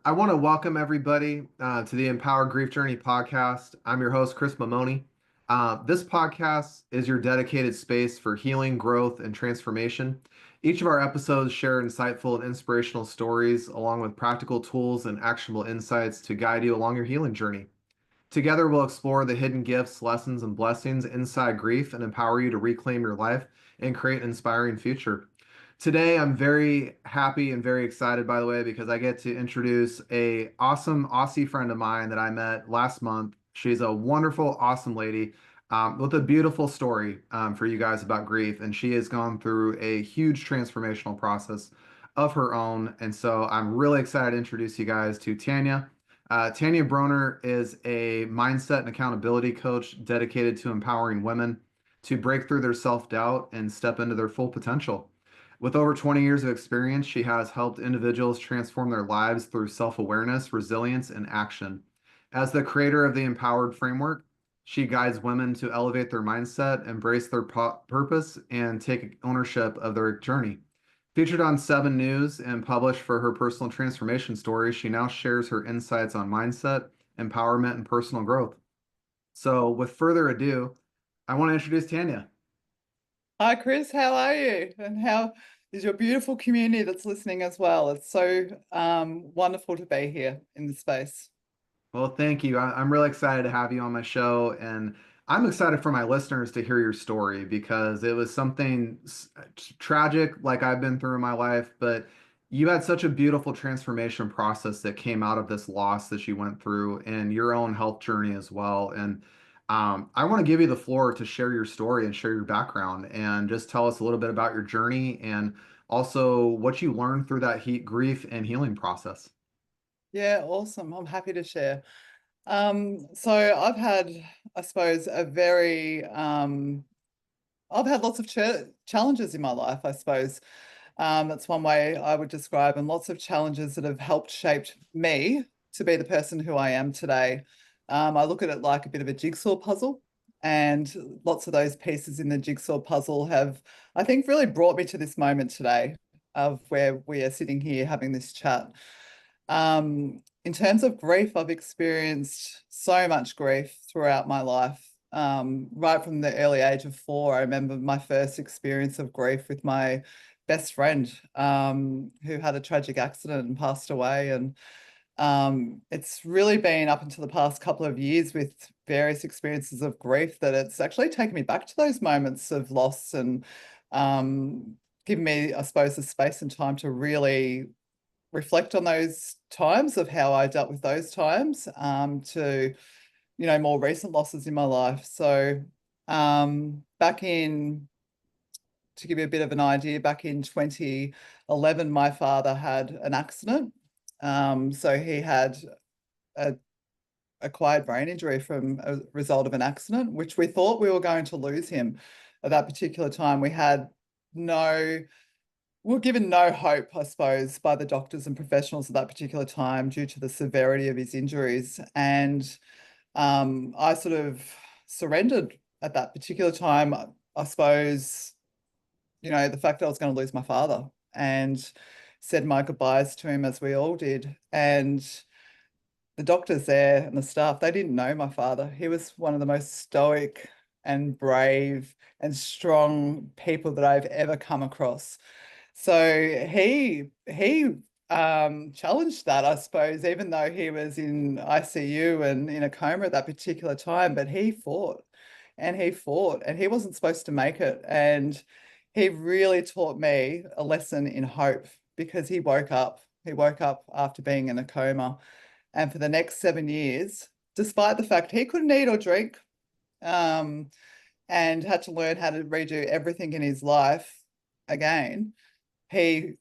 I want to welcome everybody to the Empowered Grief Journey podcast. I'm your host, Chris Mamoni. This podcast is your dedicated space for healing, growth, and transformation. Each of our episodes share insightful and inspirational stories, along with practical tools and actionable insights to guide you along your healing journey. Together, we'll explore the hidden gifts, lessons, and blessings inside grief and empower you to reclaim your life and create an inspiring future. Today, I'm very happy and very excited, by the way, because I get to introduce a awesome Aussie friend of mine that I met last month. She's a wonderful, awesome lady with a beautiful story for you guys about grief, and she has gone through a huge transformational process of her own. And so I'm really excited to introduce you guys to Tanya. Tanya Bonner is a mindset and accountability coach dedicated to empowering women to break through their self-doubt and step into their full potential. With over 20 years of experience, she has helped individuals transform their lives through self-awareness, resilience, and action. As the creator of the Empowered Framework, she guides women to elevate their mindset, embrace their purpose, and take ownership of their journey. Featured on 7 News and published for her personal transformation stories, she now shares her insights on mindset, empowerment, and personal growth. So, with further ado, I want to introduce Tanya. Hi, Chris. How are you? And how is your beautiful community that's listening as well? It's so wonderful to be here in the space. Well, thank you. I'm really excited to have you on my show, and I'm excited for my listeners to hear your story because it was something tragic like I've been through in my life, but you had such a beautiful transformation process that came out of this loss that you went through and your own health journey as well. And I want to give you the floor to share your story and share your background and just tell us a little bit about your journey and also what you learned through that grief and healing process. Yeah, awesome. I'm happy to share. So I've had, I suppose, I've had lots of challenges in my life, I suppose. That's one way I would describe, and lots of challenges that have helped shaped me to be the person who I am today. I look at it like a bit of a jigsaw puzzle, and lots of those pieces in the jigsaw puzzle have, I think, really brought me to this moment today of where we are sitting here having this chat. In terms of grief, I've experienced so much grief throughout my life. Right from the early age of 4, I remember my first experience of grief with my best friend, who had a tragic accident and passed away. And it's really been up until the past couple of years with various experiences of grief that it's actually taken me back to those moments of loss and given me, I suppose, the space and time to really reflect on those times of how I dealt with those times, to, more recent losses in my life. So back in, to give you a bit of an idea, back in 2011, my father had an accident. So he had a acquired brain injury from a result of an accident, which we thought we were going to lose him at that particular time. No, we were given no hope, I suppose, by the doctors and professionals at that particular time due to the severity of his injuries. And I sort of surrendered at that particular time, I suppose, the fact that I was going to lose my father, and said my goodbyes to him as we all did. And the doctors there and the staff, they didn't know my father. He was one of the most stoic and brave and strong people that I've ever come across. So he challenged that, I suppose, even though he was in ICU and in a coma at that particular time, but he fought and he fought and he wasn't supposed to make it. And he really taught me a lesson in hope because he woke up. He woke up after being in a coma. And for the next 7 years, despite the fact he couldn't eat or drink, um, and had to learn how to redo everything in his life again, he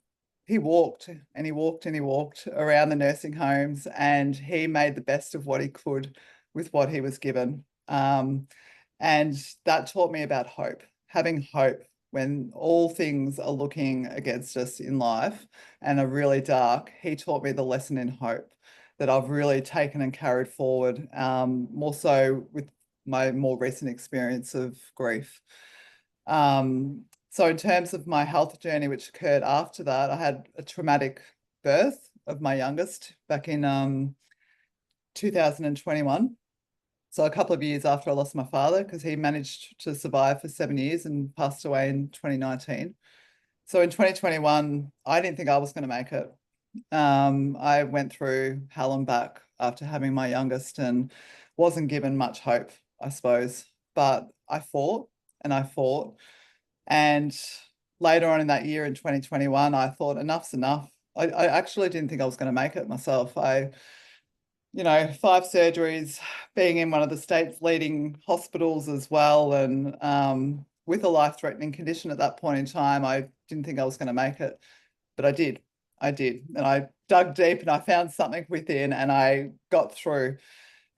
he walked and he walked and he walked around the nursing homes, and he made the best of what he could with what he was given. And that taught me about hope, having hope when all things are looking against us in life and are really dark. He taught me the lesson in hope that I've really taken and carried forward, more so with my more recent experience of grief. So in terms of my health journey, which occurred after that, I had a traumatic birth. of my youngest back in 2021. So a couple of years after I lost my father, because he managed to survive for 7 years and passed away in 2019. So in 2021, I didn't think I was going to make it. I went through hell and back after having my youngest and wasn't given much hope, I suppose. But I fought and I fought. And later on in that year in 2021, I thought enough's enough. I actually didn't think I was going to make it myself. Five surgeries, being in one of the state's leading hospitals as well, and with a life-threatening condition at that point in time, I didn't think I was going to make it, but I did. I did. And I dug deep and I found something within and I got through.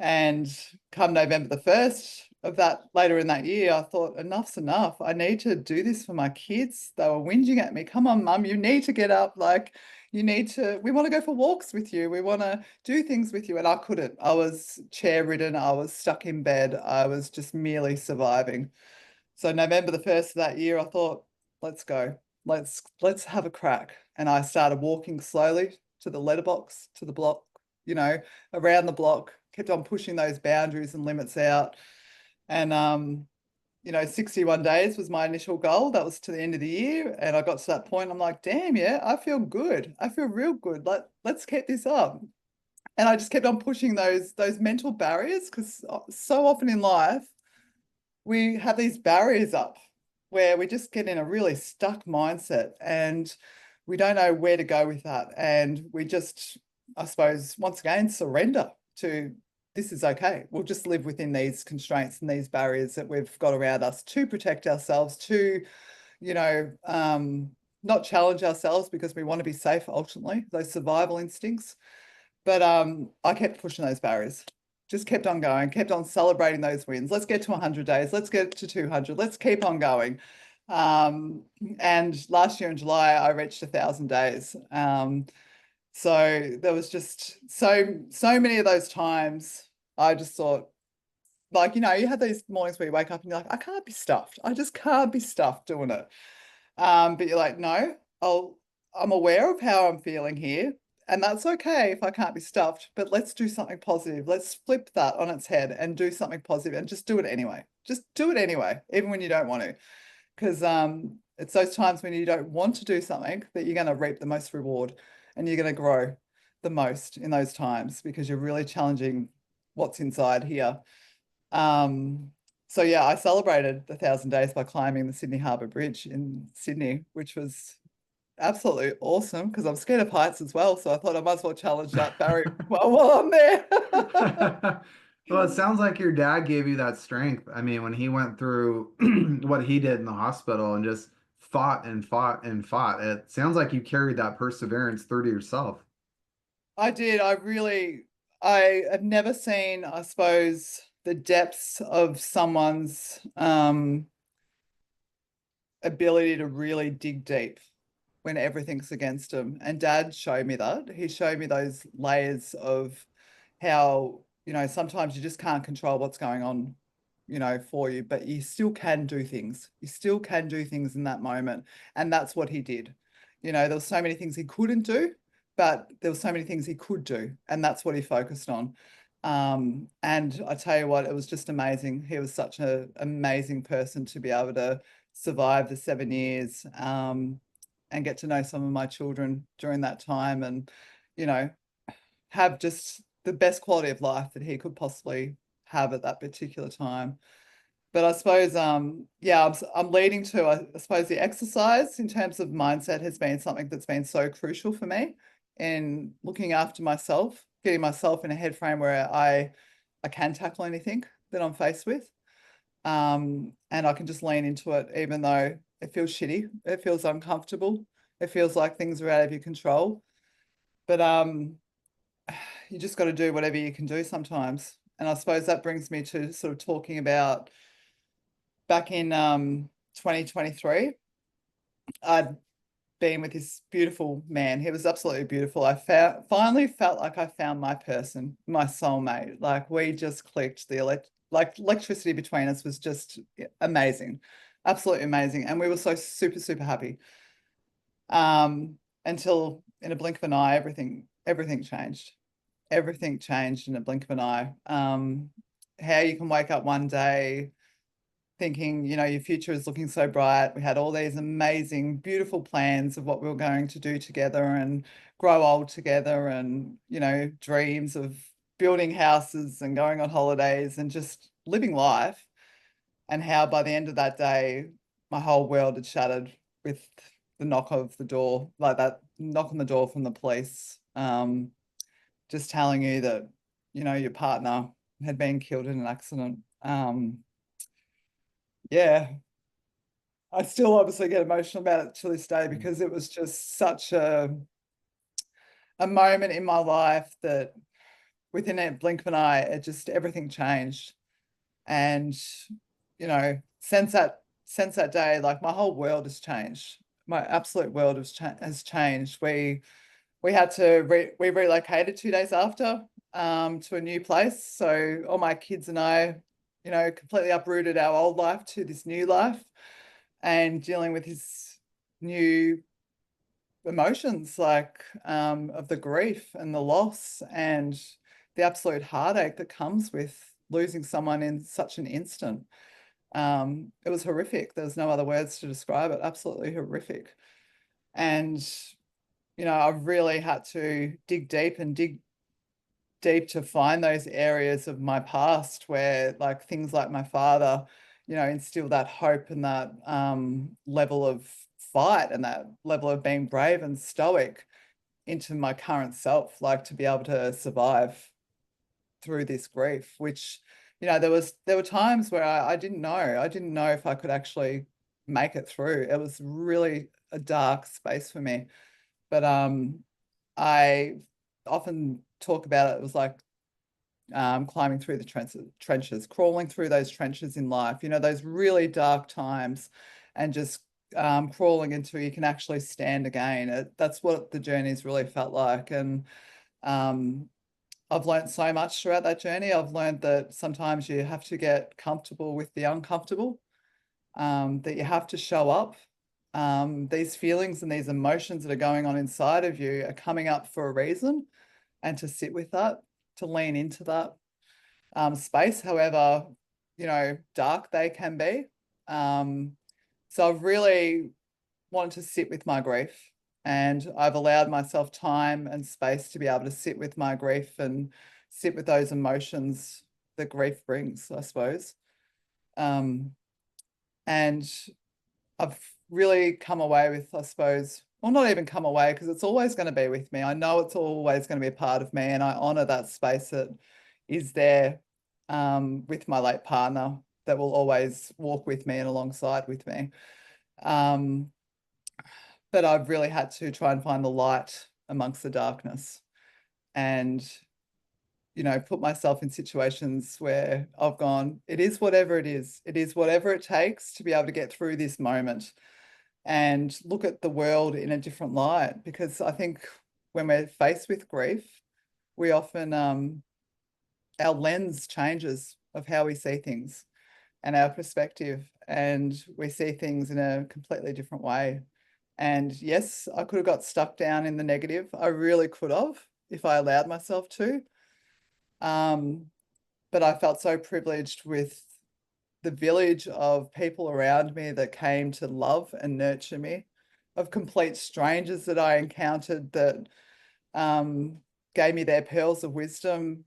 And come November the 1st of that later in that year, I thought, enough's enough. I need to do this for my kids. They were whinging at me. Come on, mum, you need to get up. Like, we want to go for walks with you. We want to do things with you. And I couldn't. I was chair ridden. I was stuck in bed. I was just merely surviving. So November the 1st of that year, I thought, let's go. Let's have a crack. And I started walking slowly to the letterbox, to the block, around the block, kept on pushing those boundaries and limits out. And 61 days was my initial goal. That was to the end of the year. And I got to that point. I'm like, damn, yeah, I feel good. I feel real good. Let's keep this up. And I just kept on pushing those mental barriers because so often in life we have these barriers up where we just get in a really stuck mindset and we don't know where to go with that. And we just, I suppose, once again, surrender to this is okay. We'll just live within these constraints and these barriers that we've got around us to protect ourselves, to, not challenge ourselves because we want to be safe ultimately, those survival instincts. But I kept pushing those barriers, just kept on going, kept on celebrating those wins. Let's get to 100 days. Let's get to 200. Let's keep on going. And last year in July, I reached 1,000 days. So there was just so many of those times I just thought, like, you have these mornings where you wake up and you're like, I can't be stuffed. I just can't be stuffed doing it. But you're like, no, I'm aware of how I'm feeling here. And that's okay if I can't be stuffed, but let's do something positive. Let's flip that on its head and do something positive and just do it anyway. Just do it anyway, even when you don't want to. Because it's those times when you don't want to do something that you're going to reap the most reward and you're going to grow the most in those times because you're really challenging what's inside here. So yeah, I celebrated the 1,000 days by climbing the Sydney Harbour Bridge in Sydney, which was absolutely awesome because I'm scared of heights as well. So I thought I might as well challenge that barrier while I'm there. Well, it sounds like your dad gave you that strength. I mean, when he went through what he did in the hospital and just fought and fought and fought, it sounds like you carried that perseverance through to yourself. I did. I have never seen, I suppose, the depths of someone's ability to really dig deep when everything's against him. And Dad showed me that. He showed me those layers of how, sometimes you just can't control what's going on, for you, but you still can do things. You still can do things in that moment. And that's what he did. There were so many things he couldn't do, but there were so many things he could do. And that's what he focused on. And I tell you what, it was just amazing. He was such an amazing person to be able to survive the 7 years, and get to know some of my children during that time and, you know, have just the best quality of life that he could possibly have at that particular time. But I suppose, yeah, I'm leading to, I suppose, the exercise in terms of mindset has been something that's been so crucial for me in looking after myself, getting myself in a head frame where I can tackle anything that I'm faced with. And I can just lean into it, even though it feels shitty, it feels uncomfortable, it feels like things are out of your control. But you just got to do whatever you can do sometimes. And I suppose that brings me to sort of talking about back in 2023, I'd been with this beautiful man. He was absolutely beautiful. Finally felt like I found my person, my soulmate. Like we just clicked. Like electricity between us was just amazing, absolutely amazing, and we were so super happy. Until in a blink of an eye, everything changed. Everything changed in a blink of an eye. How you can wake up one day thinking, your future is looking so bright. We had all these amazing, beautiful plans of what we were going to do together and grow old together and, dreams of building houses and going on holidays and just living life. And how by the end of that day, my whole world had shattered with the knock of the door, like that knock on the door from the police, just telling you that, your partner had been killed in an accident. Yeah, I still obviously get emotional about it to this day because it was just such a moment in my life that within a blink of an eye, it just everything changed. And since that day, like my whole world has changed. My absolute world has changed. We had to we relocated 2 days after to a new place. So all my kids and I, completely uprooted our old life to this new life and dealing with his new emotions like of the grief and the loss and the absolute heartache that comes with losing someone in such an instant. It was horrific. There's no other words to describe it. Absolutely horrific. And, I really had to dig deep and dig deep to find those areas of my past where like things like my father, instilled that hope and that level of fight and that level of being brave and stoic into my current self, like to be able to survive through this grief, which, there were times where I didn't know. I didn't know if I could actually make it through. It was really a dark space for me. But I often talk about it. It was like climbing through the trenches, crawling through those trenches in life, those really dark times, and just crawling until you can actually stand again. That's what the journey's really felt like. And I've learned so much throughout that journey. I've learned that sometimes you have to get comfortable with the uncomfortable, that you have to show up. These feelings and these emotions that are going on inside of you are coming up for a reason, and to sit with that, to lean into that space, however, dark they can be. So I've really wanted to sit with my grief, and I've allowed myself time and space to be able to sit with my grief and sit with those emotions that grief brings, I suppose. Um, and I've really come away with, I suppose, well, not even come away because it's always going to be with me. I know it's always going to be a part of me, and I honor that space that is there with my late partner that will always walk with me and alongside with me. Um, but I've really had to try and find the light amongst the darkness and, put myself in situations where I've gone, it is whatever it is. It is whatever it takes to be able to get through this moment and look at the world in a different light. Because I think when we're faced with grief, we often, our lens changes of how we see things and our perspective, and we see things in a completely different way. And yes, I could have got stuck down in the negative. I really could have if I allowed myself to. Um, but I felt so privileged with the village of people around me that came to love and nurture me, of complete strangers that I encountered that um, gave me their pearls of wisdom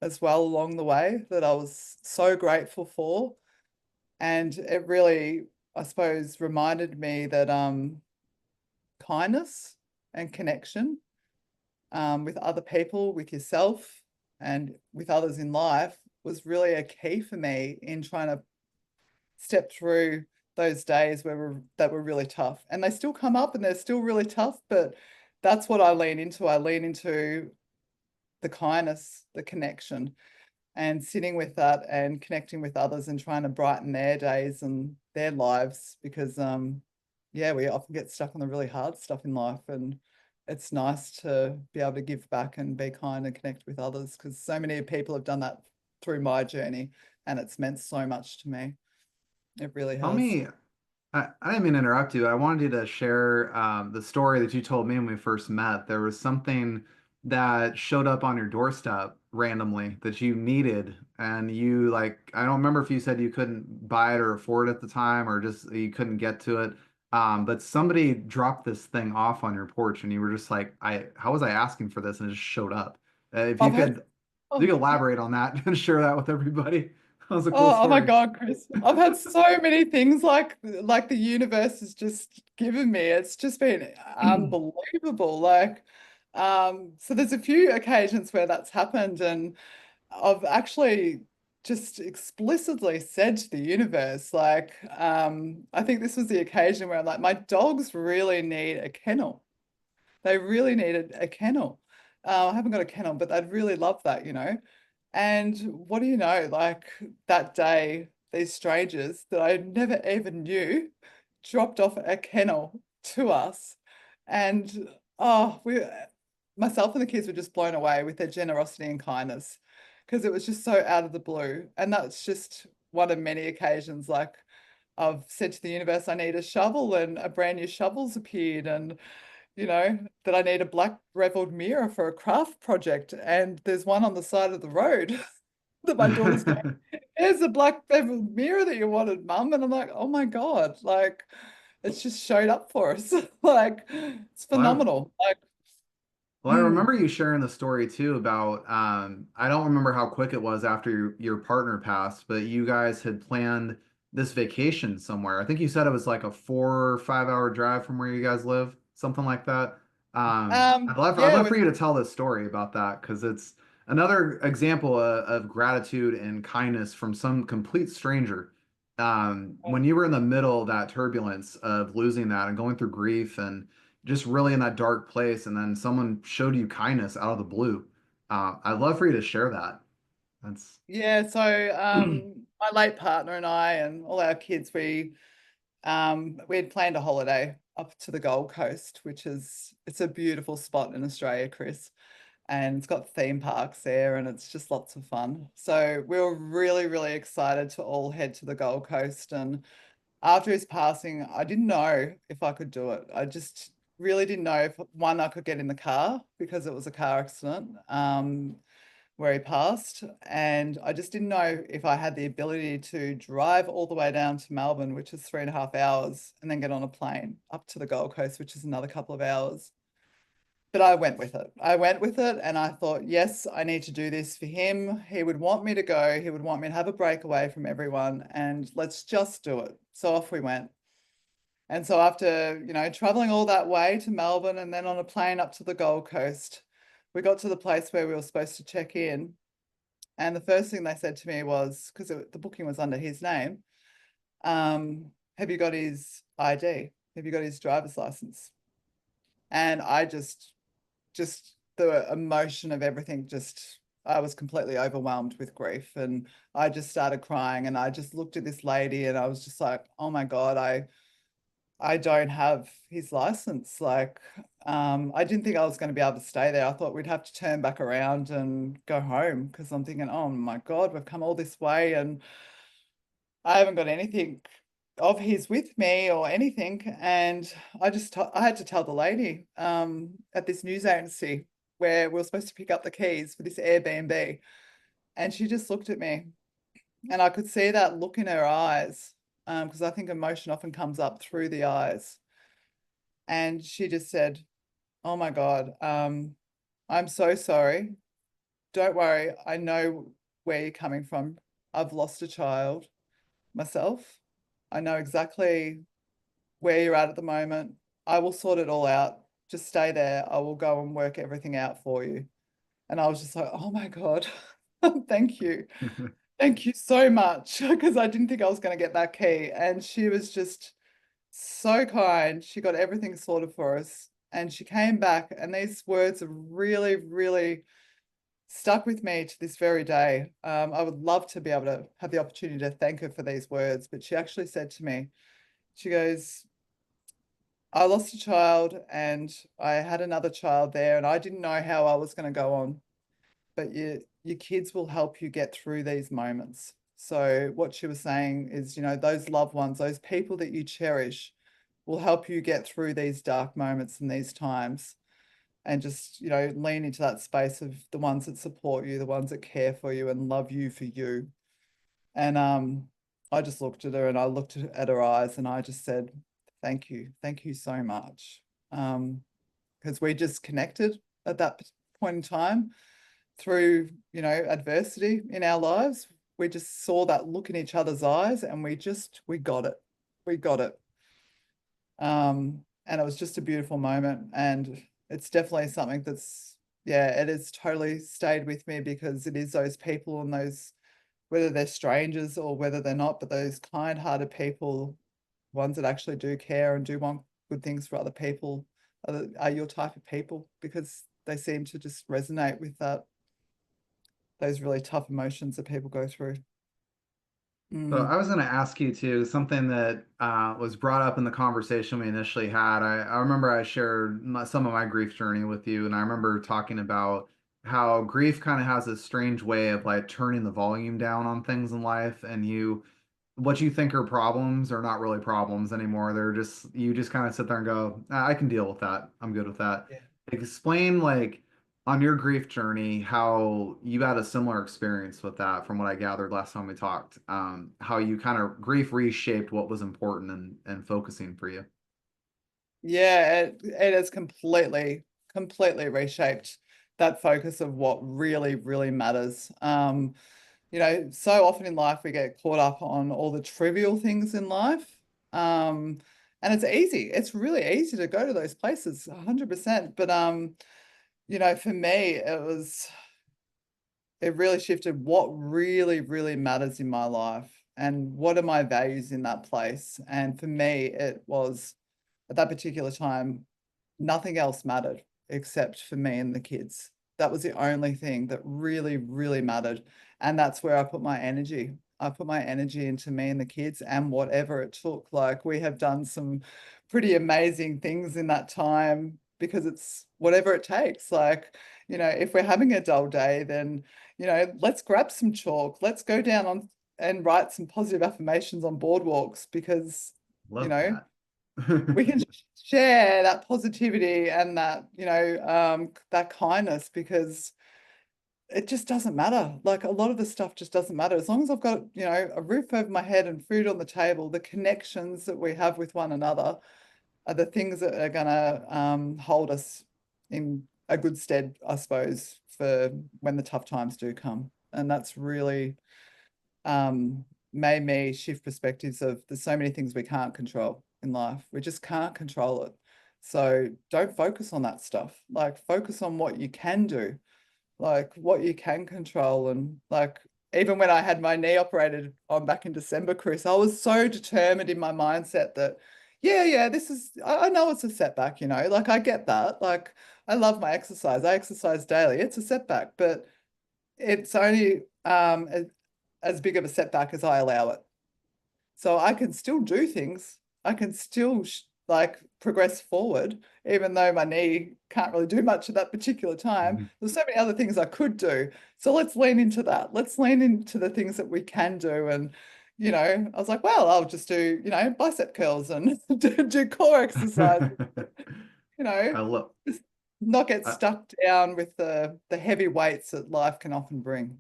as well along the way, that I was so grateful for. And it really, I suppose, reminded me that kindness and connection with other people, with yourself, and with others in life was really a key for me in trying to step through those days that were really tough. And they still come up and they're still really tough, but that's what I lean into. I lean into the kindness, the connection, and sitting with that and connecting with others and trying to brighten their days and their lives because yeah, we often get stuck on the really hard stuff in life, and it's nice to be able to give back and be kind and connect with others because so many people have done that through my journey, and it's meant so much to me. It really Tell has. me, I didn't mean to interrupt you. I wanted you to share the story that you told me when we first met. There was something that showed up on your doorstep randomly that you needed, and you like, I don't remember if you said you couldn't buy it or afford it at the time, or just you couldn't get to it. But somebody dropped this thing off on your porch and you were just like, how was I asking for this? And it just showed up. If I've had, you oh, could elaborate on that and share that with everybody. That was a cool oh my story. God, Chris. I've had so many things like the universe has just given me. It's just been unbelievable. So there's a few occasions where that's happened, and I've actually just explicitly said to the universe, I think this was the occasion where I'm like, my dogs really need a kennel. They really needed a kennel. I haven't got a kennel, but they'd really love that. And what do you know? Like that day, these strangers that I never even knew dropped off a kennel to us. And oh, myself and the kids were just blown away with their generosity and kindness because it was just so out of the blue. And that's just one of many occasions. Like I've said to the universe, I need a shovel, and a brand new shovel's appeared. And that I need a black beveled mirror for a craft project. And there's one on the side of the road that my daughter's going, here's the black beveled mirror that you wanted, Mum. And I'm like, oh my God, like it's just showed up for us. Like it's Well, phenomenal. Like, Well, I mm, remember you sharing the story too about I don't remember how quick it was after your partner passed, but you guys had planned this vacation somewhere. I think you said it was like a 4 or 5 hour drive from where you guys live, something like that. I'd yeah, it love for was, you to tell this story about that because it's another example of gratitude and kindness from some complete stranger. When you were in the middle of that turbulence of losing that and going through grief and just really in that dark place, and then someone showed you kindness out of the blue. I'd love for you to share that. That's yeah. So my late partner and I and all our kids, we had planned a holiday up to the Gold Coast, it's a beautiful spot in Australia, Chris. And it's got theme parks there and it's just lots of fun. So we were really, really excited to all head to the Gold Coast. And after his passing, I didn't know if I could do it. I just really didn't know if one, I could get in the car because it was a car accident where he passed. And I just didn't know if I had the ability to drive all the way down to Melbourne, which is 3.5 hours, and then get on a plane up to the Gold Coast, which is another couple of hours. But I went with it. I went with it and I thought, yes, I need to do this for him. He would want me to go. He would want me to have a break away from everyone and let's just do it. So off we went. And so after, traveling all that way to Melbourne and then on a plane up to the Gold Coast, we got to the place where we were supposed to check in. And the first thing they said to me was, because the booking was under his name, have you got his ID? Have you got his driver's license? And I just the emotion of everything, just I was completely overwhelmed with grief and I just started crying and I just looked at this lady and I was just like, oh my God, I don't have his license. I didn't think I was going to be able to stay there. I thought we'd have to turn back around and go home because I'm thinking, oh my God, we've come all this way and I haven't got anything of his with me or anything. And I had to tell the lady at this news agency where we were supposed to pick up the keys for this Airbnb. And she just looked at me and I could see that look in her eyes because I think emotion often comes up through the eyes. And she just said, oh my God, I'm so sorry. Don't worry. I know where you're coming from. I've lost a child myself. I know exactly where you're at the moment. I will sort it all out. Just stay there. I will go and work everything out for you. And I was just like, oh my God, thank you. Thank you so much. Because I didn't think I was going to get that key. And she was just so kind. She got everything sorted for us. And she came back, and these words have really, really stuck with me to this very day. I would love to be able to have the opportunity to thank her for these words, but she actually said to me, she goes, I lost a child and I had another child there, and I didn't know how I was going to go on, but your kids will help you get through these moments. So what she was saying is, those loved ones, those people that you cherish will help you get through these dark moments and these times. and just, lean into that space of the ones that support you, the ones that care for you and love you for you. And I just looked at her and I looked at her eyes and I just said, thank you so much. Because we just connected at that point in time through, adversity in our lives. We just saw that look in each other's eyes and we got it. We got it. And it was just a beautiful moment. And it's definitely something that's, yeah, it has totally stayed with me because it is those people and those, whether they're strangers or whether they're not, but those kind-hearted people, ones that actually do care and do want good things for other people, are your type of people because they seem to just resonate with those really tough emotions that people go through. So Mm, I was going to ask you too, something that was brought up in the conversation we initially had. I remember I shared some of my grief journey with you, and I remember talking about how grief kind of has this strange way of like turning the volume down on things in life, and what you think are problems are not really problems anymore. They're just you just kind of sit there and go, I can deal with that. I'm good with that." yeah. Explain like on your grief journey how you had a similar experience with that from what I gathered last time we talked. How you kind of grief reshaped what was important and focusing for you. Yeah, it has completely reshaped that focus of what really, really matters. So often in life we get caught up on all the trivial things in life. Um, and it's easy. It's really easy to go to those places, 100%. But for me, it really shifted what really, really matters in my life and what are my values in that place. And for me, it was at that particular time, nothing else mattered except for me and the kids. That was the only thing that really, really mattered. And that's where I put my energy. I put my energy into me and the kids and whatever it took. Like we have done some pretty amazing things in that time because it's whatever it takes. Like, if we're having a dull day, then, let's grab some chalk. Let's go down on and write some positive affirmations on boardwalks because, you Love know, that. we can share that positivity and that, that kindness because it just doesn't matter. Like a lot of the stuff just doesn't matter. As long as I've got, a roof over my head and food on the table, the connections that we have with one another are the things that are gonna hold us in a good stead, I suppose, for when the tough times do come. And that's really made me shift perspectives of there's so many things we can't control in life. We just can't control it. So don't focus on that stuff. Like focus on what you can do, like what you can control. And like even when I had my knee operated on back in December, Chris, I was so determined in my mindset that yeah, this is I know it's a setback, like I get that. Like I love my exercise. I exercise daily. It's a setback, but it's only as big of a setback as I allow it. So I can still do things. I can still like progress forward, even though my knee can't really do much at that particular time. There's so many other things I could do. So let's lean into that. Let's lean into the things that we can do. And, I was like, well, I'll just do, bicep curls and do core exercise, you know, I love. just not get stuck down with the heavy weights that life can often bring.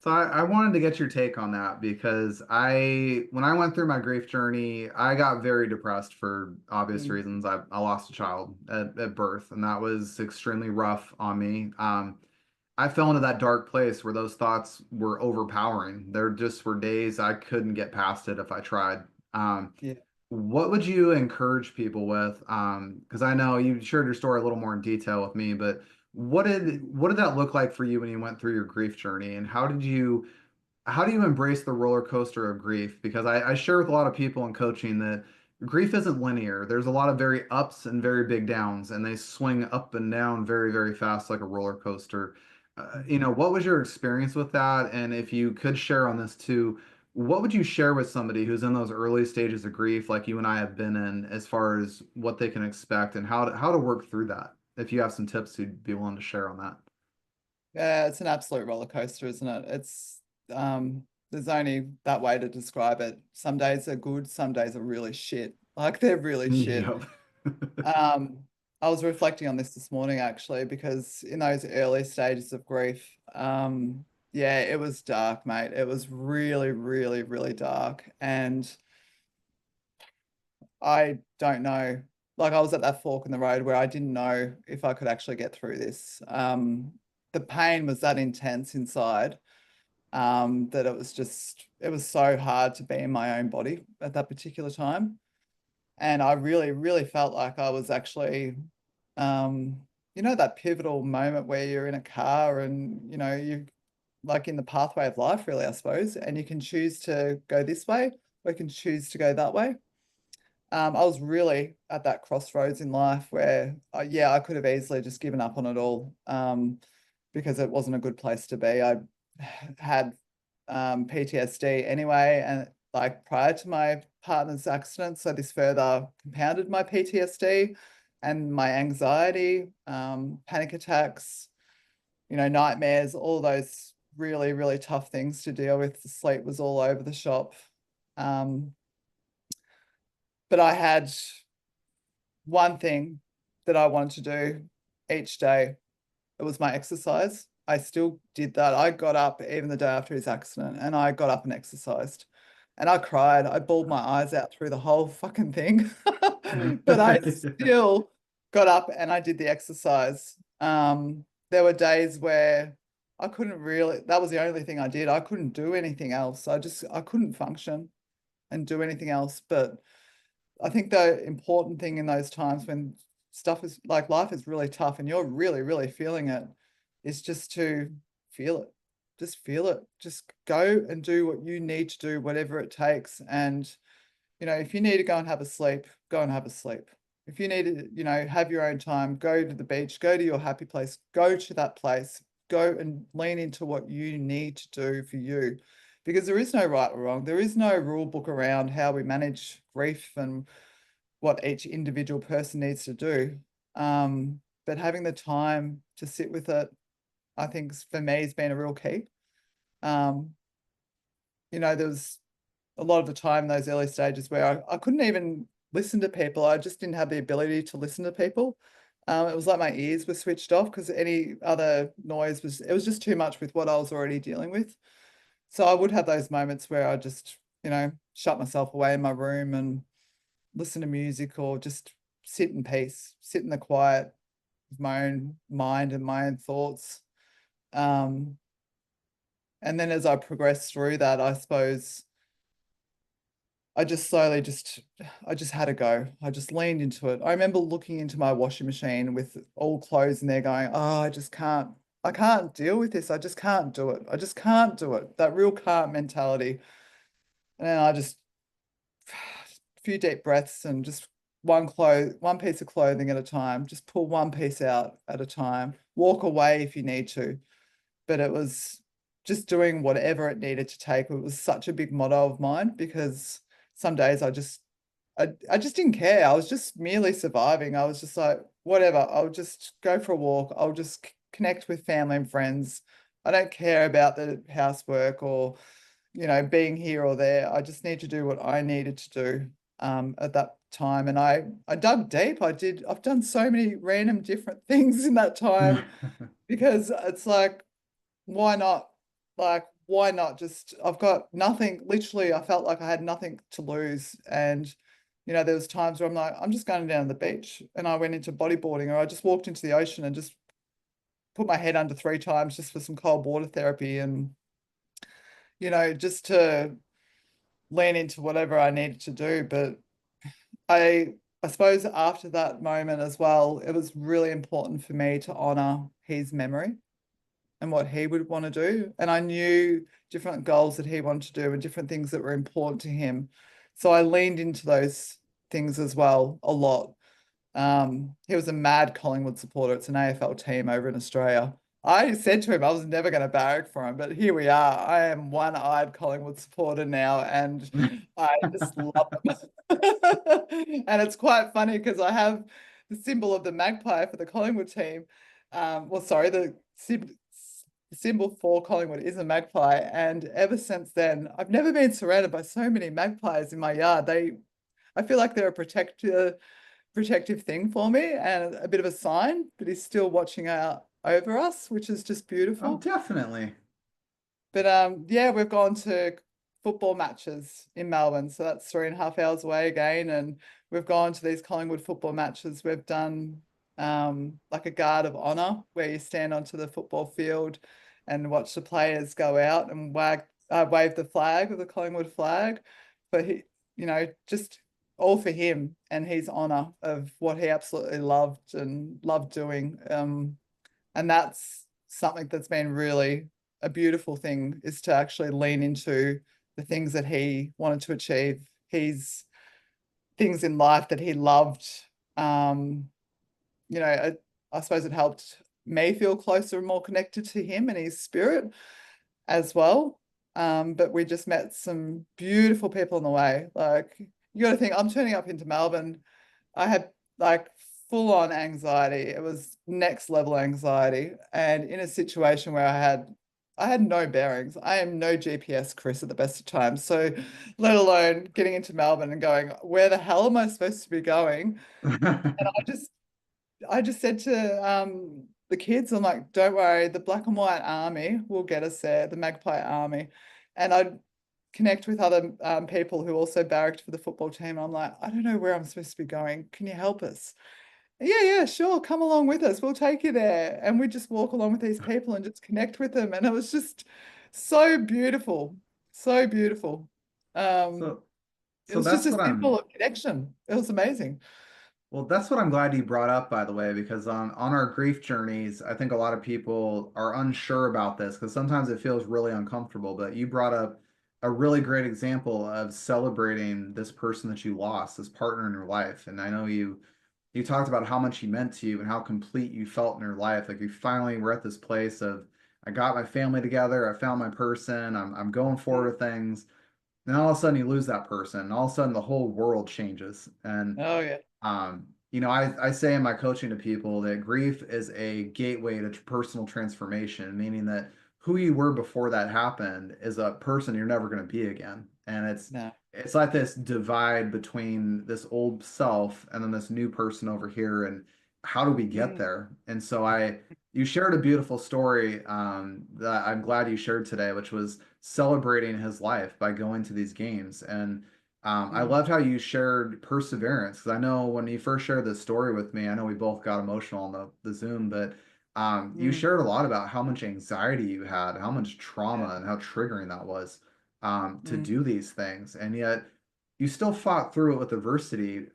So I wanted to get your take on that because when I went through my grief journey, I got very depressed for obvious Mm, reasons. I lost a child at birth, and that was extremely rough on me. I fell into that dark place where those thoughts were overpowering. There just were days I couldn't get past it if I tried. yeah. What would you encourage people with? Because I know you shared your story a little more in detail with me, but what did that look like for you when you went through your grief journey, and how do you embrace the roller coaster of grief? Because I share with a lot of people in coaching that grief isn't linear. There's a lot of very ups and very big downs, and they swing up and down very, very fast like a roller coaster. What was your experience with that? And if you could share on this too, what would you share with somebody who's in those early stages of grief, like you and I have been in, as far as what they can expect and how to work through that? If you have some tips, you'd be willing to share on that. Yeah, it's an absolute roller coaster, isn't it? There's only that way to describe it. Some days are good, some days are really shit. Like they're really shit. Yep. Um, I was reflecting on this morning actually, because in those early stages of grief, yeah, it was dark, mate. It was really, really, really dark. And I don't know, like I was at that fork in the road where I didn't know if I could actually get through this. The pain was that intense inside, that it was so hard to be in my own body at that particular time. And I really, really felt like I was actually, um, that pivotal moment where you're in a car and, you like in the pathway of life, really, I suppose, and you can choose to go this way or you can choose to go that way. I was really at that crossroads in life where, yeah, I could have easily just given up on it all, because it wasn't a good place to be. I had PTSD anyway, and like prior to my partner's accident, so this further compounded my PTSD and my anxiety, panic attacks, nightmares, all those really, really tough things to deal with. The sleep was all over the shop. Um, but I had one thing that I wanted to do each day. It was my exercise. I still did that. I got up even the day after his accident and I got up and exercised. And I cried. I bawled my eyes out through the whole fucking thing. But I still got up and I did the exercise. There were days where I couldn't really, that was the only thing I did. I couldn't do anything else. I couldn't function and do anything else. But I think the important thing in those times when stuff is like life is really tough and you're really, really feeling it is just to feel it. Just feel it. Just go and do what you need to do, whatever it takes. And, if you need to go and have a sleep, go and have a sleep. If you need to, have your own time, go to the beach, go to your happy place, go to that place, go and lean into what you need to do for you. Because there is no right or wrong. There is no rule book around how we manage grief and what each individual person needs to do. But having the time to sit with it, I think for me has been a real key. Um, there was a lot of the time in those early stages where I couldn't even listen to people. I just didn't have the ability to listen to people. It was like my ears were switched off because any other noise it was just too much with what I was already dealing with. So I would have those moments where I just, shut myself away in my room and listen to music or just sit in peace, sit in the quiet of my own mind and my own thoughts. Um, and then as I progressed through that, I suppose I just slowly I just had to go. I just leaned into it. I remember looking into my washing machine with all clothes in there going, oh, I can't deal with this. I just can't do it. I just can't do it. That real can't mentality. And then I just a few deep breaths and just one piece of clothing at a time. Just pull one piece out at a time. Walk away if you need to. But it was just doing whatever it needed to take. It was such a big motto of mine because some days I just didn't care. I was just merely surviving. I was just like, whatever, I'll just go for a walk. I'll just connect with family and friends. I don't care about the housework or, being here or there. I just need to do what I needed to do at that time. And I dug deep. I've done so many random different things in that time because it's like, why not? Like, why not just, I've got nothing, literally, I felt like I had nothing to lose. And, there was times where I'm like, I'm just going down to the beach and I went into bodyboarding or I just walked into the ocean and just put my head under 3 times just for some cold water therapy and, just to lean into whatever I needed to do. But I suppose after that moment as well, it was really important for me to honor his memory and what he would want to do. And I knew different goals that he wanted to do and different things that were important to him. So I leaned into those things as well a lot. He was a mad Collingwood supporter. It's an AFL team over in Australia. I said to him I was never going to barrack for him, but here we are. I am one-eyed Collingwood supporter now, and I just love them. And it's quite funny because I have the symbol of the magpie for the Collingwood team. Well, sorry, the symbol for Collingwood is a magpie, and ever since then, I've never been surrounded by so many magpies in my yard. I feel like they're a protector protective thing for me and a bit of a sign that he's still watching out over us, which is just Oh, beautiful. definitely. But yeah, we've gone to football matches in Melbourne, so that's 3.5 hours away again. And we've gone to these Collingwood football matches. We've done like a guard of honor where you stand onto the football field and watch the players go out and wave the flag of the Collingwood flag. But just all for him and his honor of what he absolutely loved and loved doing. And that's something that's been really a beautiful thing, is to actually lean into the things that he wanted to achieve, his things in life that he loved. Um, I suppose it helped me feel closer and more connected to him and his spirit as well. But we just met some beautiful people on the way. Like, you got to think, I'm turning up into Melbourne. I had like full on anxiety. It was next level anxiety. And in a situation where I had no bearings. I am no GPS Chris at the best of times. So let alone getting into Melbourne and going, where the hell am I supposed to be going? And I just said to the kids, I'm like, don't worry, the black and white army will get us there, the Magpie army. And I'd connect with other people who also barracked for the football team. I'm like, I don't know where I'm supposed to be going. Can you help us? Yeah, yeah, sure. Come along with us. We'll take you there. And we just walk along with these people and just connect with them. And it was just so beautiful. So beautiful. Um, So, it so was just that's a what symbol I'm of connection. It was amazing. Well, that's what I'm glad you brought up, by the way, because on our grief journeys, I think a lot of people are unsure about this because sometimes it feels really uncomfortable. But you brought up a really great example of celebrating this person that you lost, this partner in your life. And I know you talked about how much he meant to you and how complete you felt in your life. Like you finally were at this place of I got my family together, I found my person, I'm going forward with things. Then all of a sudden you lose that person, and all of a sudden the whole world changes. And Oh, yeah. I say in my coaching to people that grief is a gateway to personal transformation, meaning that who you were before that happened is a person you're never going to be again. And No. it's like this divide between this old self and then this new person over here. And how do we get Mm, there? And so you shared a beautiful story that I'm glad you shared today, which was celebrating his life by going to these games. And I mm, loved how you shared perseverance because I know when you first shared this story with me, I know we both got emotional on the Zoom, but you mm. shared a lot about how much anxiety you had, how much Yeah. trauma, and how triggering that was to Mm, do these things. And yet you still fought through it with adversity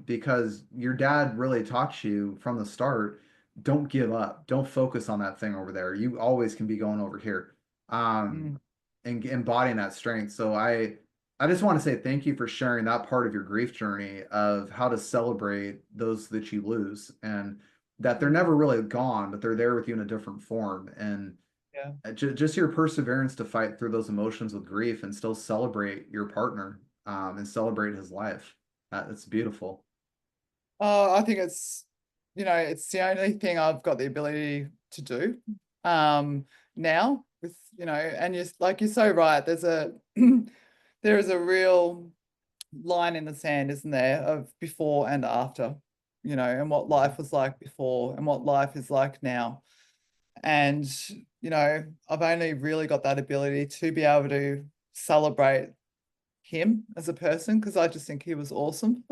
because your dad really taught you from the start, don't give up. Don't focus on that thing over there. You always can be going over here. Um, mm, and embodying that strength. So I just want to say thank you for sharing that part of your grief journey of how to celebrate those that you lose and that they're mm. never really gone, but they're there with you in a different form. And Yeah. just your perseverance to fight through those emotions with grief and still celebrate your partner and celebrate his life. It's beautiful. Oh, I think it's the only thing I've got the ability to do now with, and you're so right. There is a real line in the sand, isn't there, of before and after, and what life was like before and what life is like now. And, I've only really got that ability to be able to celebrate him as a person because I just think he was awesome.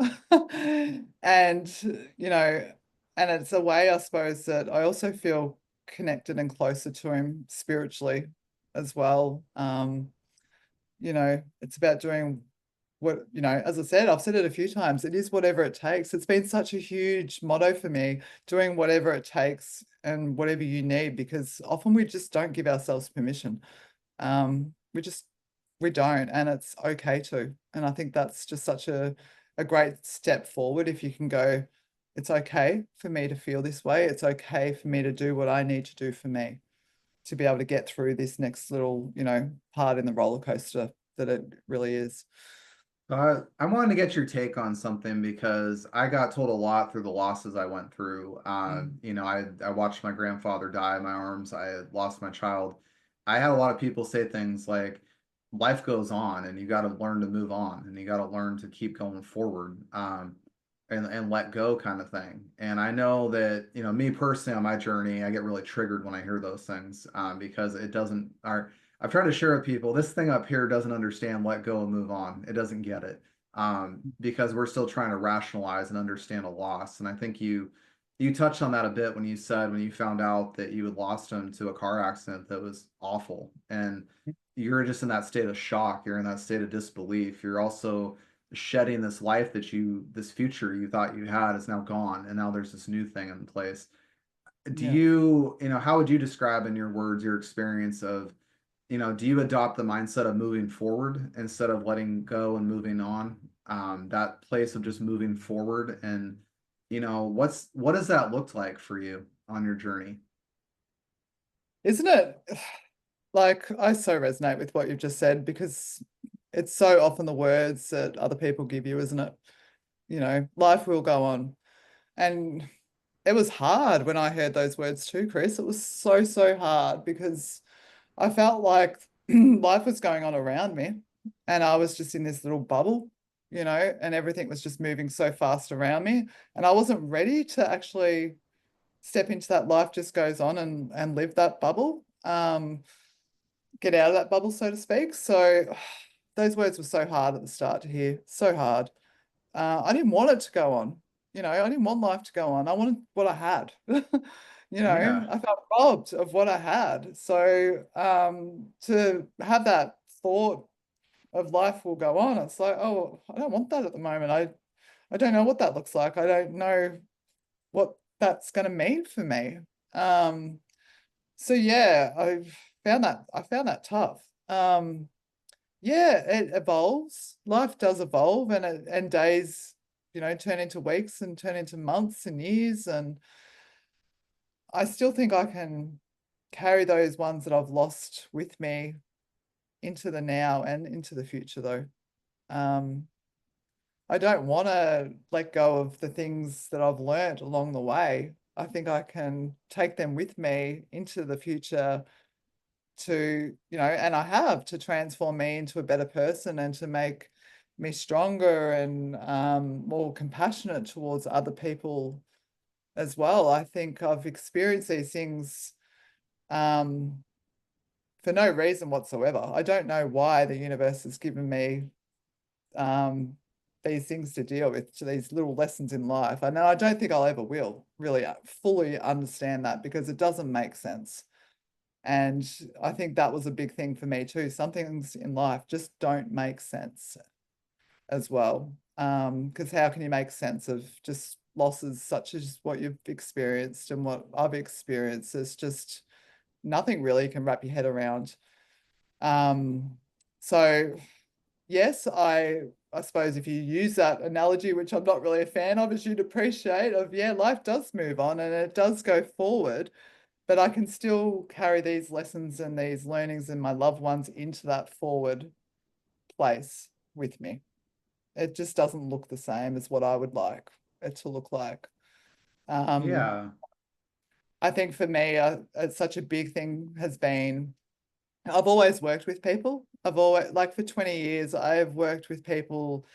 And, you know, and it's a way, I suppose, that I also feel connected and closer to him spiritually as well. It's about doing what, as I said, I've said it a few times, it is whatever it takes. It's been such a huge motto for me, doing whatever it takes and whatever you need, because often we just don't give ourselves permission. We don't, and it's okay to. And I think that's just such a great step forward if you can go, it's okay for me to feel this way. It's okay for me to do what I need to do for me to be able to get through this next little, part in the roller coaster that it really is. I wanted to get your take on something because I got told a lot through the losses I went through. Mm, I watched my grandfather die in my arms. I had lost my child. I had a lot of people say things like, "Life goes on, and you got to learn to move on, and you got to learn to keep going forward." and let go kind of thing. And I know that, me personally on my journey, I get really triggered when I hear those things, because it doesn't, I've tried to share with people, this thing up here doesn't understand let go and move on. It doesn't get it, because we're still trying to rationalize and understand a loss. And I think you touched on that a bit when you said when you found out that you had lost him to a car accident that was awful. And you're just in that state of shock. You're in that state of disbelief. You're also shedding this life that this future you thought you had is now gone. And now there's this new thing in place. Do Yeah. how would you describe in your words your experience of, do you adopt the mindset of moving forward instead of letting go and moving on? That place of just moving forward, and what does that look like for you on your journey? Isn't it like I so resonate with what you've just said because it's so often the words that other people give you, isn't it? Life will go on. And it was hard when I heard those words too, Chris. It was so, so hard because I felt like life was going on around me and I was just in this little bubble, and everything was just moving so fast around me. And I wasn't ready to actually step into that life just goes on and live that bubble, get out of that bubble, so to speak. So those words were so hard at the start to hear, so hard. I didn't want it to go on. I didn't want life to go on. I wanted what I had. Yeah, I felt robbed of what I had. So to have that thought of life will go on, it's like, oh, I don't want that at the moment. I don't know what that looks like. I don't know what that's going to mean for me. Um, so yeah, I found that tough. Yeah, it evolves. Life does evolve, and days, turn into weeks and turn into months and years. And I still think I can carry those ones that I've lost with me into the now and into the future, though. Um, I don't want to let go of the things that I've learned along the way. I think I can take them with me into the future to, and I have to transform me into a better person and to make me stronger and more compassionate towards other people as well. I think I've experienced these things um, for no reason whatsoever. I don't know why the universe has given me um, these things to deal with, to these little lessons in life. I know I don't think I'll ever will really fully understand that because it doesn't make sense. And I think that was a big thing for me too. Some things in life just don't make sense as well. Because how can you make sense of just losses such as what you've experienced and what I've experienced? It's just nothing really can wrap your head around. Um, so yes, I suppose if you use that analogy, which I'm not really a fan of, as you'd appreciate, of yeah, life does move on and it does go forward, but I can still carry these lessons and these learnings and my loved ones into that forward place with me. It just doesn't look the same as what I would like it to look like. Um, yeah, I think for me, it's such a big thing has been I've always worked with people. I've always, like for 20 years, I've worked with people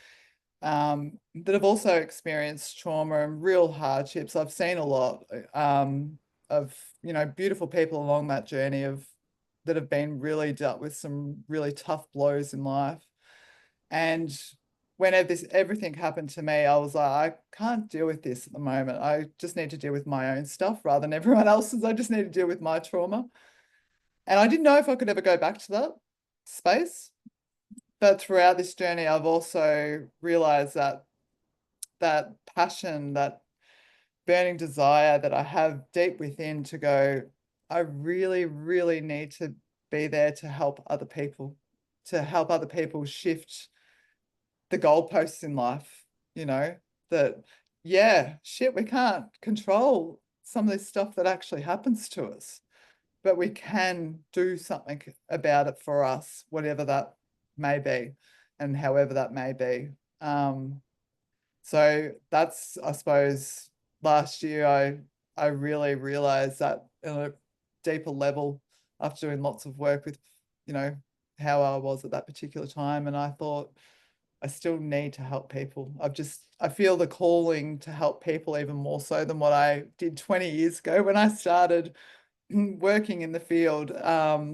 that have also experienced trauma and real hardships. I've seen a lot of, beautiful people along that journey that have been really dealt with some really tough blows in life. And whenever everything happened to me, I was like, I can't deal with this at the moment. I just need to deal with my own stuff rather than everyone else's. I just need to deal with my trauma. And I didn't know if I could ever go back to that space. But throughout this journey, I've also realized that passion, that burning desire that I have deep within to go, I really, really need to be there to help other people shift the goalposts in life, that, yeah, shit, we can't control some of this stuff that actually happens to us, but we can do something about it for us, whatever that may be and however that may be. So that's, I suppose, last year I really realized that on a deeper level after doing lots of work with, you know, how I was at that particular time. And I thought, I still need to help people. I feel the calling to help people even more so than what I did 20 years ago when I started working in the field. I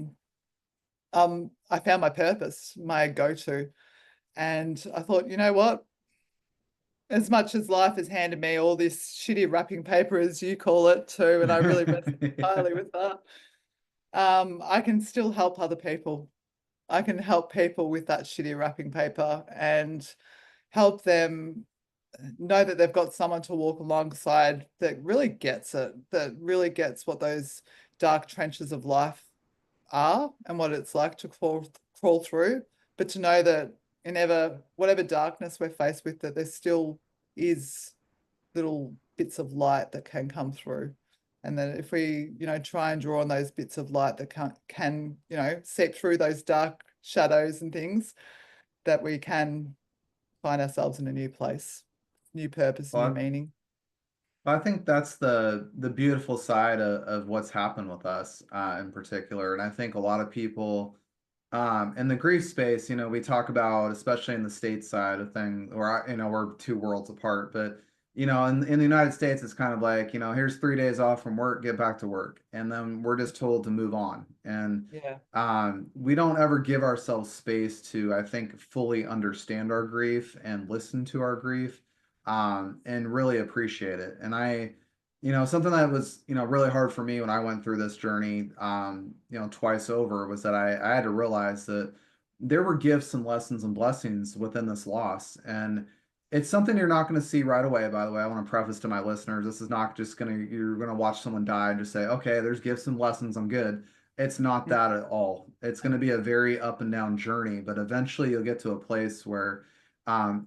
found my purpose, my go-to. And I thought, you know what? As much as life has handed me all this shitty wrapping paper, as you call it too, and I really resonate highly with that, I can still help other people. I can help people with that shitty wrapping paper and help them know that they've got someone to walk alongside that really gets it, that really gets what those dark trenches of life are and what it's like to crawl through, but to know that in whatever darkness we're faced with, that there still is little bits of light that can come through. And that if we, try and draw on those bits of light that can, seep through those dark shadows and things, that we can find ourselves in a new place, new purpose, new Well, meaning. I think that's the beautiful side of what's happened with us in particular. And I think a lot of people in the grief space, we talk about, especially in the state side of thing, or we're two worlds apart, but in the United States, it's kind of like, here's 3 days off from work, get back to work. And then we're just told to move on. And Yeah. we don't ever give ourselves space to, I think, fully understand our grief and listen to our grief, and really appreciate it. And something that was, really hard for me when I went through this journey, twice over, was that I had to realize that there were gifts and lessons and blessings within this loss. And it's something you're not going to see right away, by the way. I want to preface to my listeners, this is not just you're going to watch someone die and just say, okay, there's gifts and lessons, I'm good. It's not that at all. It's going to be a very up and down journey, but eventually you'll get to a place where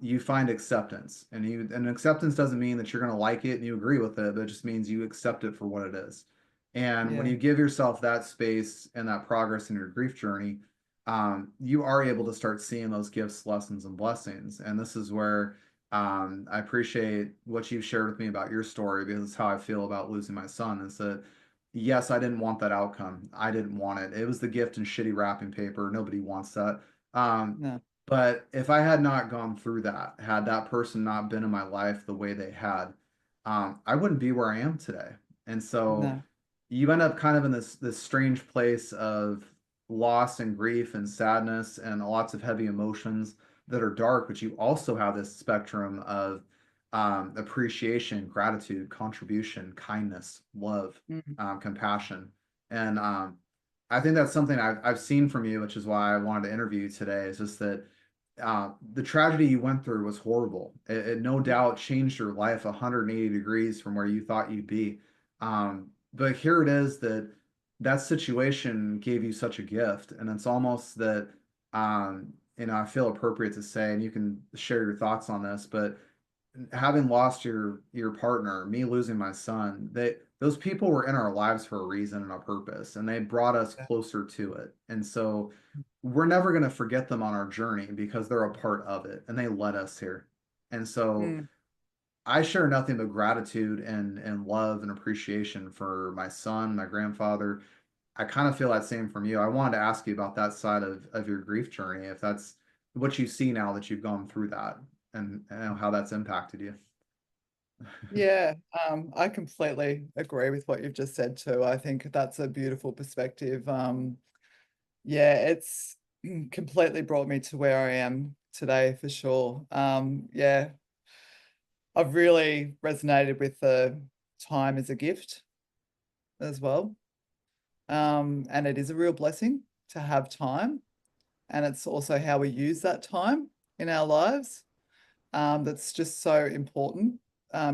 you find acceptance, and acceptance doesn't mean that you're going to like it and you agree with it, but it just means you accept it for what it is. And when Yeah. you give yourself that space and that progress in your grief journey, you are able to start seeing those gifts, lessons, and blessings. And this is where I appreciate what you've shared with me about your story, because it's how I feel about losing my son. Is that yes, I didn't want that outcome. I didn't want it. It was the gift in shitty wrapping paper. Nobody wants that. No. But if I had not gone through that, had that person not been in my life the way they had, I wouldn't be where I am today. And so No. you end up kind of in this strange place of loss and grief and sadness and lots of heavy emotions that are dark, but you also have this spectrum of appreciation, gratitude, contribution, kindness, love, Mm. compassion. And I think that's something I've seen from you, which is why I wanted to interview you today, is just that the tragedy you went through was horrible. It no doubt changed your life 180 degrees from where you thought you'd be. But here it is that situation gave you such a gift, and it's almost that I feel appropriate to say, and you can share your thoughts on this, but having lost your partner, me losing my son, those people were in our lives for a reason and a purpose, and they brought us Yeah. closer to it. And so we're never going to forget them on our journey because they're a part of it and they led us here. And so Mm. I share nothing but gratitude and love and appreciation for my son, my grandfather. I kind of feel that same from you. I wanted to ask you about that side of your grief journey, if that's what you see now that you've gone through that, and how that's impacted you. Yeah, I completely agree with what you've just said too. I think that's a beautiful perspective. Yeah, it's completely brought me to where I am today for sure. Yeah, I've really resonated with the time as a gift as well. And it is a real blessing to have time. And it's also how we use that time in our lives. That's just so important,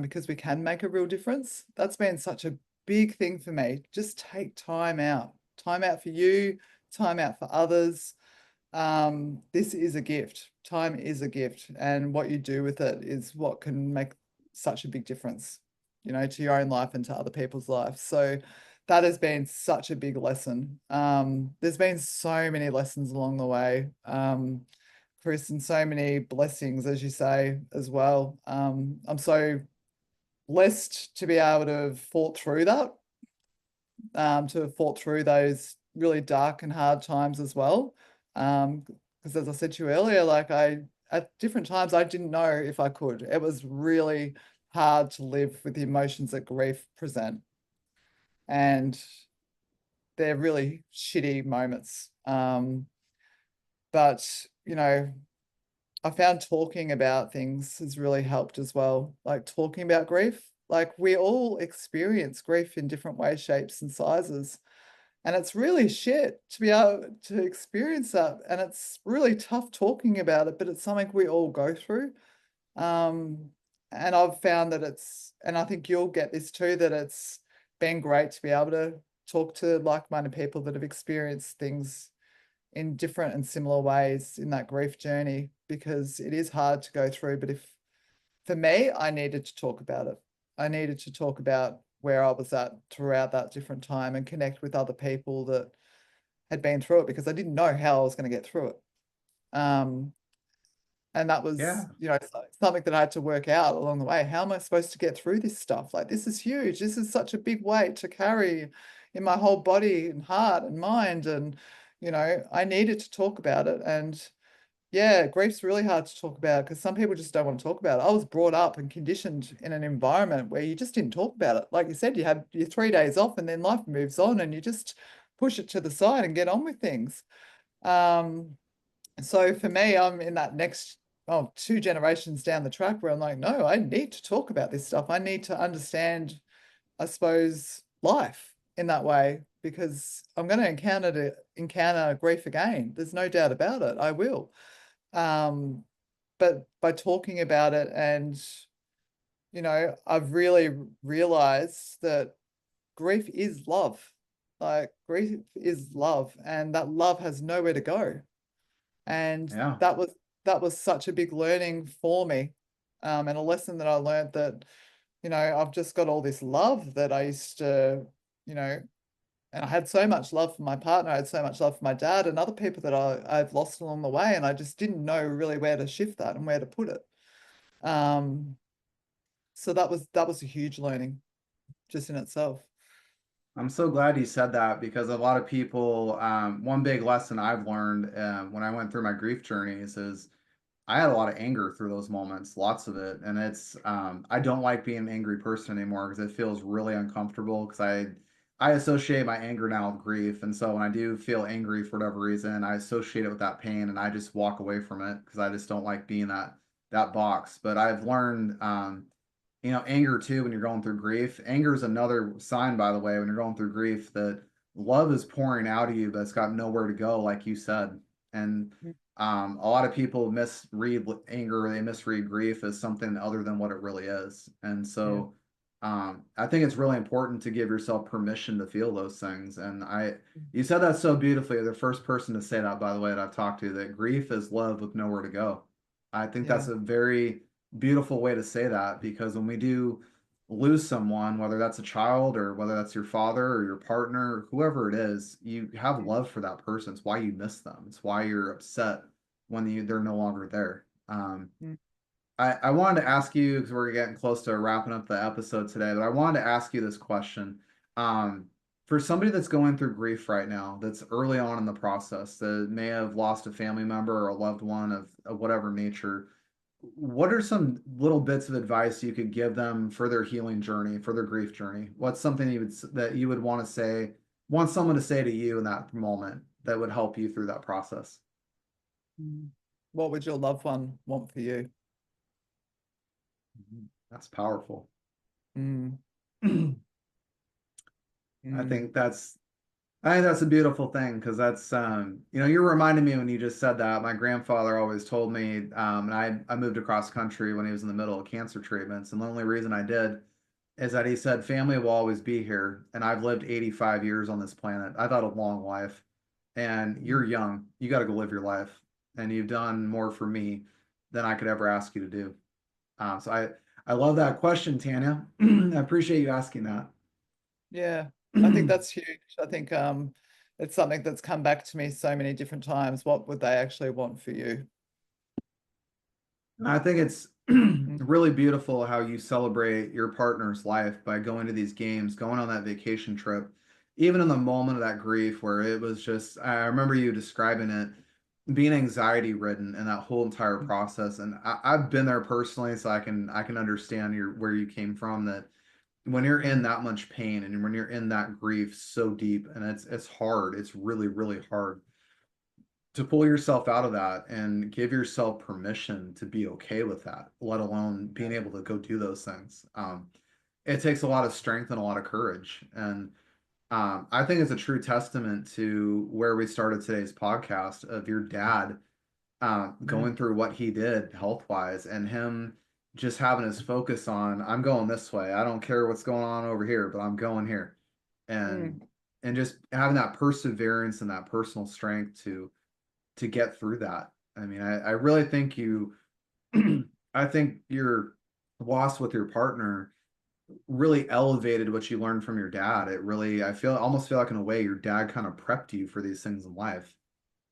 because we can make a real difference. That's been such a big thing for me. Just take time out for you, time out for others. This is a gift. Time is a gift, and what you do with it is what can make such a big difference, to your own life and to other people's lives. So that has been such a big lesson. There's been so many lessons along the way, Chris, and so many blessings, as you say, as well. I'm so blessed to be able to have fought through that, to have fought through those really dark and hard times as well. Because as I said to you earlier, like at different times I didn't know if I could. It was really hard to live with the emotions that grief present. And they're really shitty moments. But, you know, I found talking about things has really helped as well. Like talking about grief. Like we all experience grief in different ways, shapes, and sizes. And it's really shit to be able to experience that. And it's really tough talking about it, but it's something we all go through. Um, and I've found that and I think you'll get this too, that it's been great to be able to talk to like-minded people that have experienced things in different and similar ways in that grief journey, because it is hard to go through. But for me, I needed to talk about it. I needed to talk about where I was at throughout that different time and connect with other people that had been through it, because I didn't know how I was going to get through it. Um, and that Yeah. was, something that I had to work out along the way. How am I supposed to get through this stuff? Like, this is huge. This is such a big weight to carry in my whole body and heart and mind. And, I needed to talk about it. And yeah, grief's really hard to talk about because some people just don't want to talk about it. I was brought up and conditioned in an environment where you just didn't talk about it. Like you said, you have your 3 days off and then life moves on and you just push it to the side and get on with things. Um, so for me, I'm in that next, 2 generations down the track where I'm like, no, I need to talk about this stuff. I need to understand, I suppose, life in that way, because I'm going to encounter grief again. There's no doubt about it. I will. Um, but by talking about it, and I've really realized that grief is love. Like grief is love, and that love has nowhere to go. And Yeah. that was such a big learning for me, and a lesson that I learned, that I've just got all this love that I used to, you know, and I had so much love for my partner, I had so much love for my dad and other people that I've lost along the way, and I just didn't know really where to shift that and where to put it. Um, so that was a huge learning just in itself. I'm so glad you said that because a lot of people, one big lesson I've learned when I went through my grief journeys is I had a lot of anger through those moments, lots of it. And I don't like being an angry person anymore because it feels really uncomfortable because I associate my anger now with grief. And so when I do feel angry for whatever reason, I associate it with that pain and I just walk away from it because I just don't like being that box. But I've learned, anger too, when you're going through grief. Anger is another sign, by the way, when you're going through grief, that love is pouring out of you, but it's got nowhere to go, like you said. And a lot of people misread anger, they misread grief as something other than what it really is. And Yeah. so I think it's really important to give yourself permission to feel those things. And you said that so beautifully. You're the first person to say that, by the way, that I've talked to, that grief is love with nowhere to go. I think Yeah. that's a very beautiful way to say that, because when we do lose someone, whether that's a child or whether that's your father or your partner, or whoever it is, you have love for that person. It's why you miss them. It's why you're upset when they're no longer there. Mm. I wanted to ask you, because we're getting close to wrapping up the episode today, but I wanted to ask you this question. Um, for somebody that's going through grief right now, that's early on in the process, that may have lost a family member or a loved one of whatever nature, what are some little bits of advice you could give them for their healing journey, for their grief journey? What's something that you would want someone to say to you in that moment that would help you through that process? Mm. What would your loved one want for you? That's powerful. Mm. I Mm. think that's I think that's a beautiful thing because that's you're reminding me when you just said that. My grandfather always told me, and I moved across country when he was in the middle of cancer treatments, and the only reason I did is that he said family will always be here, and I've lived 85 years on this planet. I've had a long life, and you're Mm. young. You got to go live your life, and you've done more for me than I could ever ask you to do. So I love that question, Tanya. I appreciate you asking that. Yeah, I think that's huge. I think it's something that's come back to me so many different times. What would they actually want for you? I think it's Mm. really beautiful how you celebrate your partner's life by going to these games, going on that vacation trip, even in the moment of that grief where it was just, I remember you describing it. being anxiety ridden in that whole entire process. And I've been there personally, so I can understand where you came from, that when you're in that much pain and when you're in that grief so deep, and it's hard, it's really, really hard to pull yourself out of that and give yourself permission to be okay with that, let alone being able to go do those things. It takes a lot of strength and a lot of courage. And I think it's a true testament to where we started today's podcast of your dad Mm. going through what he did health wise, and him just having his focus on, I'm going this way. I don't care what's going on over here, but I'm going here. And Mm. just having that perseverance and that personal strength to get through that. I mean, I really think I think your loss with your partner really elevated what you learned from your dad. It really, almost feel like in a way your dad kind of prepped you for these things in life.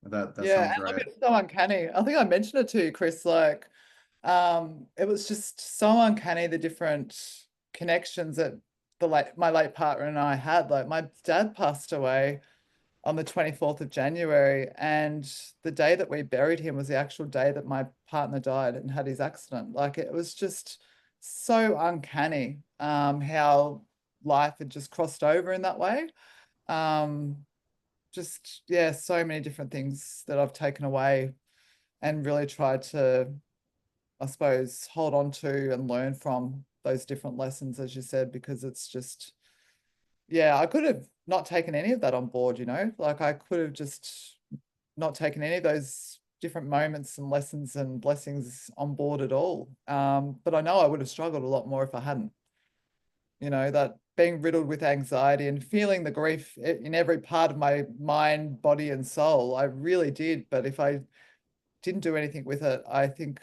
That Yeah, sounds and look, right. it's so uncanny. I think I mentioned it to you, Chris. Like, it was just so uncanny the different connections that my late partner and I had. Like, my dad passed away on the 24th of January, and the day that we buried him was the actual day that my partner died and had his accident. Like, it was just so uncanny, how life had just crossed over in that way. Um, just yeah, so many different things that I've taken away and really tried to, I suppose, hold on to and learn from those different lessons, as you said, because it's just, yeah, I could have not taken any of that on board, like I could have just not taken any of those different moments and lessons and blessings on board at all. But I know I would have struggled a lot more if I hadn't, that being riddled with anxiety and feeling the grief in every part of my mind, body, and soul. I really did. But if I didn't do anything with it, I think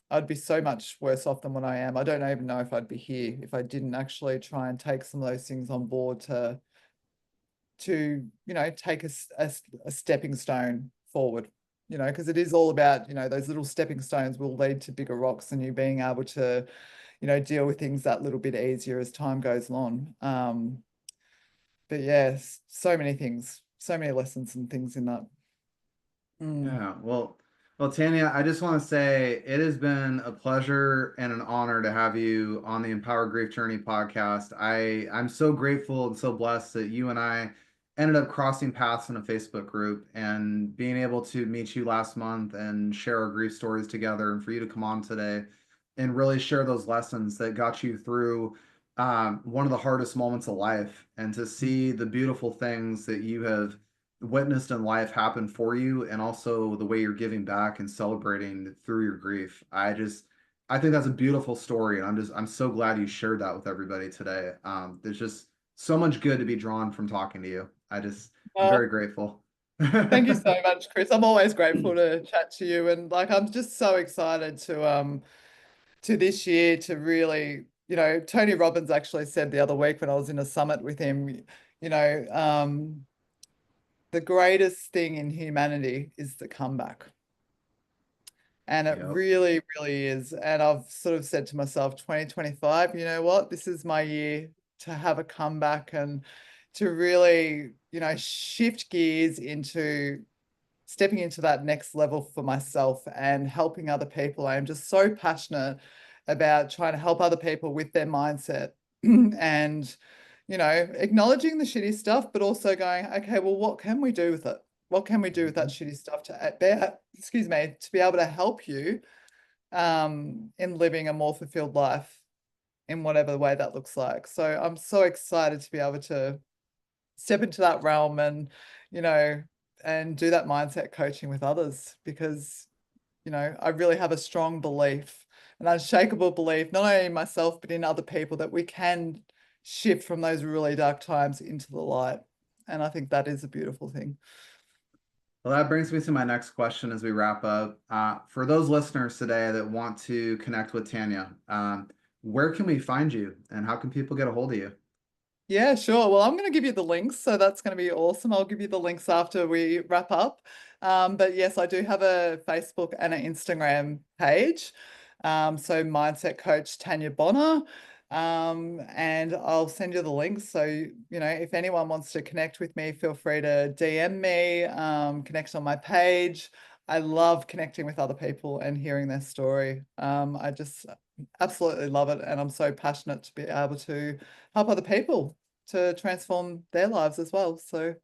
I'd be so much worse off than what I am. I don't even know if I'd be here if I didn't actually try and take some of those things on board to take a stepping stone forward, because it is all about, those little stepping stones will lead to bigger rocks, and you being able to, deal with things that little bit easier as time goes on. But yes, so many things, so many lessons and things in that. Mm. Yeah, well, Tanya, I just want to say it has been a pleasure and an honor to have you on the Empower Grief Journey podcast. I'm so grateful and so blessed that you and I ended up crossing paths in a Facebook group and being able to meet you last month and share our grief stories together, and for you to come on today and really share those lessons that got you through one of the hardest moments of life, and to see the beautiful things that you have witnessed in life happen for you, and also the way you're giving back and celebrating through your grief. I think that's a beautiful story, and I'm so glad you shared that with everybody today. There's just so much good to be drawn from talking to you. I'm Uh, very grateful. Thank you so much, Chris. I'm always grateful to chat to you, and like I'm just so excited to this year to really, Tony Robbins actually said the other week when I was in a summit with him, you know, um, the greatest thing in humanity is the comeback. And it Yep. really, really is. And I've sort of said to myself, 2025, you know what? This is my year to have a comeback and to really, shift gears into stepping into that next level for myself and helping other people. I am just so passionate about trying to help other people with their mindset and, acknowledging the shitty stuff, but also going, okay, well, what can we do with it? What can we do with that Mhm. shitty stuff excuse me, to be able to help you in living a more fulfilled life in whatever way that looks like. So I'm so excited to be able to step into that realm and, you know, and do that mindset coaching with others because, I really have a strong belief, an unshakable belief, not only in myself, but in other people that we can shift from those really dark times into the light. And I think that is a beautiful thing. Well, that brings me to my next question as we wrap up. For those listeners today that want to connect with Tanya, where can we find you, and how can people get a hold of you? Yeah, sure. Well, I'm going to give you the links, so that's going to be awesome. I'll give you the links after we wrap up. But yes, I do have a Facebook and an Instagram page. So Mindset Coach Tanya Bonner. And I'll send you the links. So, if anyone wants to connect with me, feel free to DM me, connect on my page. I love connecting with other people and hearing their story. I just absolutely love it. And I'm so passionate to be able to help other people to transform their lives as well. So,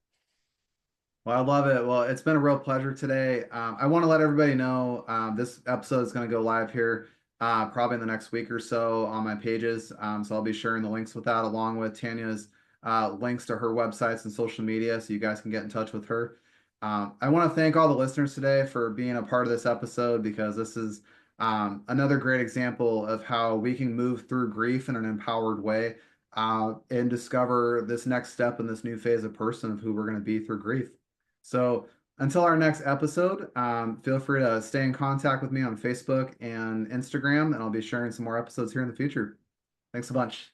Well, I love it. Well, it's been a real pleasure today. I want to let everybody know this episode is going to go live here probably in the next week or so on my pages. So I'll be sharing the links with that along with Tanya's links to her websites and social media so you guys can get in touch with her. I want to thank all the listeners today for being a part of this episode because this is another great example of how we can move through grief in an empowered way and discover this next step in this new phase of person of who we're going to be through grief. So until our next episode, feel free to stay in contact with me on Facebook and Instagram, and I'll be sharing some more episodes here in the future. Thanks a bunch.